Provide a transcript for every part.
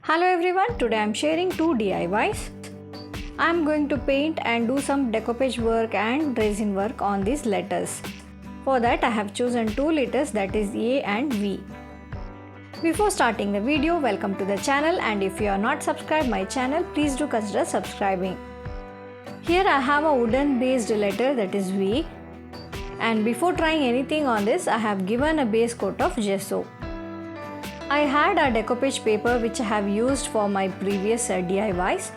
Hello everyone, today I am sharing 2 DIYs. I am going to paint and do some decoupage work and resin work on these letters. For that I have chosen 2 letters, that is A and V. Before starting the video, welcome to the channel, and if you are not subscribed my channel, please do consider subscribing. Here I have a wooden based letter, that is V, and before trying anything on this I have given a base coat of gesso. I had a decoupage paper which I have used for my previous DIYs,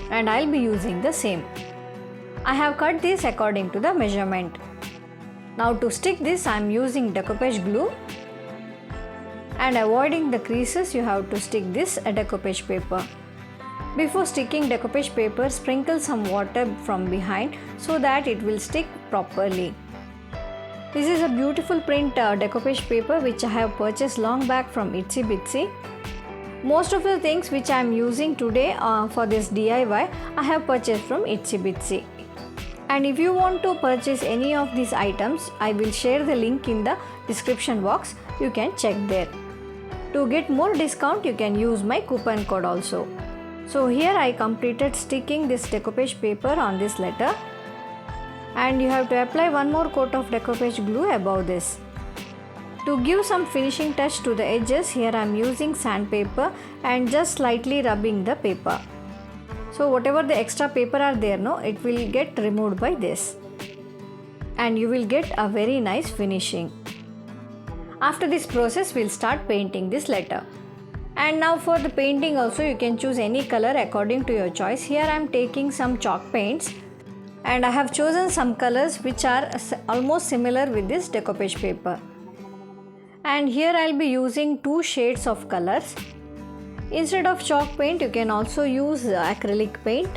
and I'll be using the same. I have cut this according to the measurement. Now to stick this I am using decoupage glue, and avoiding the creases you have to stick this decoupage paper. Before sticking decoupage paper, sprinkle some water from behind so that it will stick properly. This is a beautiful print decoupage paper which I have purchased long back from Itsy Bitsy. Most of the things which I am using today for this DIY I have purchased from Itsy Bitsy. And if you want to purchase any of these items, I will share the link in the description box. You can check there. To get more discount, you can use my coupon code also. So here I completed sticking this decoupage paper on this letter. And you have to apply one more coat of decoupage glue above this. To give some finishing touch to the edges, here I am using sandpaper and just slightly rubbing the paper. So whatever the extra paper are there, it will get removed by this. And you will get a very nice finishing. After this process, we'll start painting this letter. And now for the painting also, you can choose any color according to your choice. Here I am taking some chalk paints. And I have chosen some colors which are almost similar with this decoupage paper. And here I'll be using 2 shades of colors. Instead of chalk paint, you can also use acrylic paint.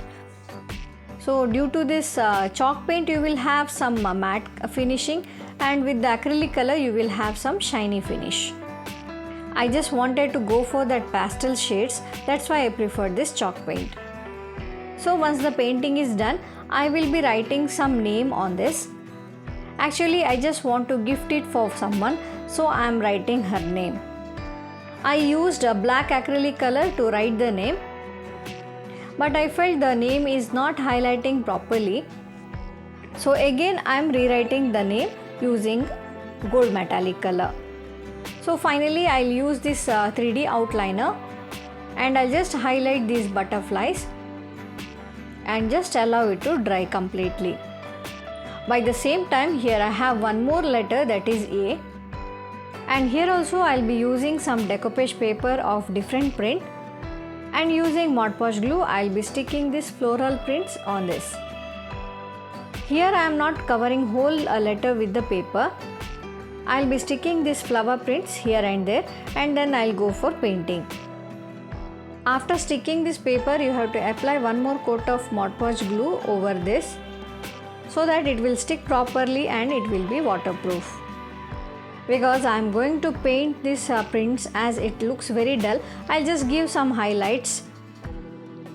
So due to this chalk paint, you will have some matte finishing, and with the acrylic color you will have some shiny finish. I just wanted to go for that pastel shades, that's why I preferred this chalk paint. So once the painting is done, I will be writing some name on this. Actually, I just want to gift it for someone, so I am writing her name. I used a black acrylic color to write the name, but I felt the name is not highlighting properly. So again I am rewriting the name using gold metallic color. So finally I'll use this 3D outliner, and I'll just highlight these butterflies and just allow it to dry completely. By the same time, here I have one more letter, that is A, and here also I'll be using some decoupage paper of different print, and using Mod Podge glue I'll be sticking these floral prints on this. Here I am not covering whole letter with the paper. I'll be sticking these flower prints here and there, and then I'll go for painting. After sticking this paper, you have to apply one more coat of Mod Podge glue over this so that it will stick properly and it will be waterproof. Because I am going to paint these prints as it looks very dull, I'll just give some highlights.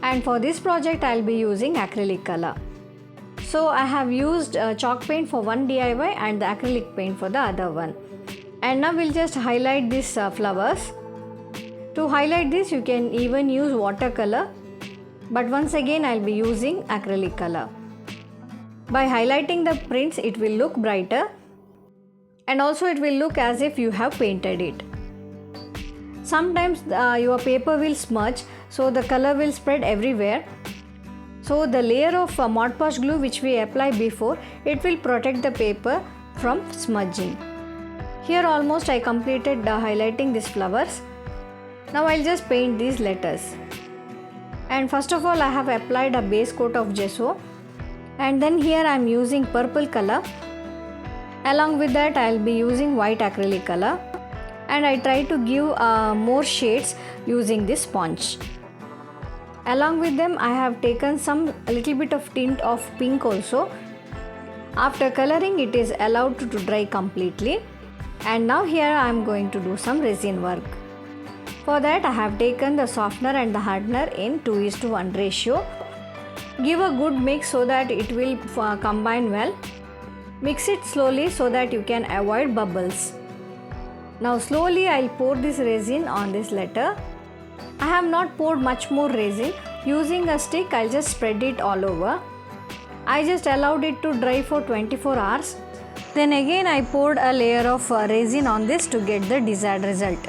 And for this project, I'll be using acrylic color. So I have used chalk paint for one DIY and the acrylic paint for the other one. And now we'll just highlight these flowers. To highlight this, you can even use watercolor, but once again I'll be using acrylic color. By highlighting the prints, it will look brighter, and also it will look as if you have painted it. Sometimes your paper will smudge, so the color will spread everywhere. So the layer of Mod Podge glue which we applied before, it will protect the paper from smudging. Here almost I completed highlighting these flowers. Now I'll just paint these letters. And first of all I have applied a base coat of gesso, and then here I am using purple color. Along with that I'll be using white acrylic color, and I try to give more shades using this sponge. Along with them I have taken a little bit of tint of pink also. After coloring, it is allowed to dry completely, and now here I am going to do some resin work. For that I have taken the softener and the hardener in 2:1 ratio. Give a good mix so that it will combine well. Mix it slowly so that you can avoid bubbles. Now slowly I'll pour this resin on this letter, I have not poured much more resin. Using a stick, I'll just spread it all over. I just allowed it to dry for 24 hours. Then again I poured a layer of resin on this to get the desired result.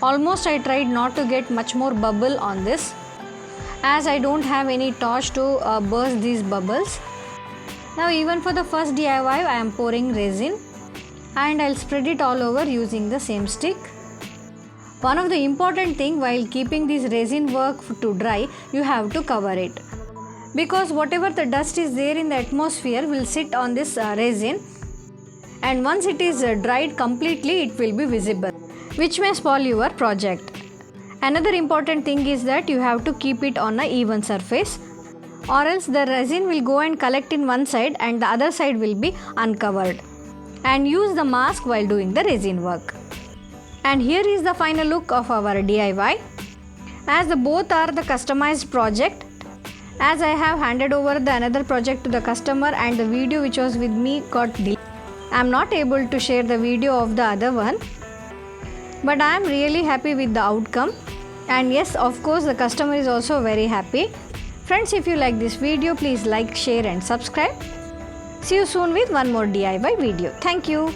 Almost I tried not to get much more bubble on this, as I don't have any torch to burst these bubbles. Now even for the first DIY I am pouring resin and I'll spread it all over using the same stick. One of the important thing while keeping this resin work to dry, you have to cover it, because whatever the dust is there in the atmosphere will sit on this resin, and once it is dried completely it will be visible, which may spoil your project. Another important thing is that you have to keep it on an even surface, or else the resin will go and collect in one side and the other side will be uncovered. And use the mask while doing the resin work. And here is the final look of our DIY. As the both are the customized project, as I have handed over the another project to the customer and the video which was with me got delayed, I am not able to share the video of the other one, but I am really happy with the outcome. And yes, of course the customer is also very happy. Friends, if you like this video, please like, share and subscribe. See you soon with one more DIY video. Thank you.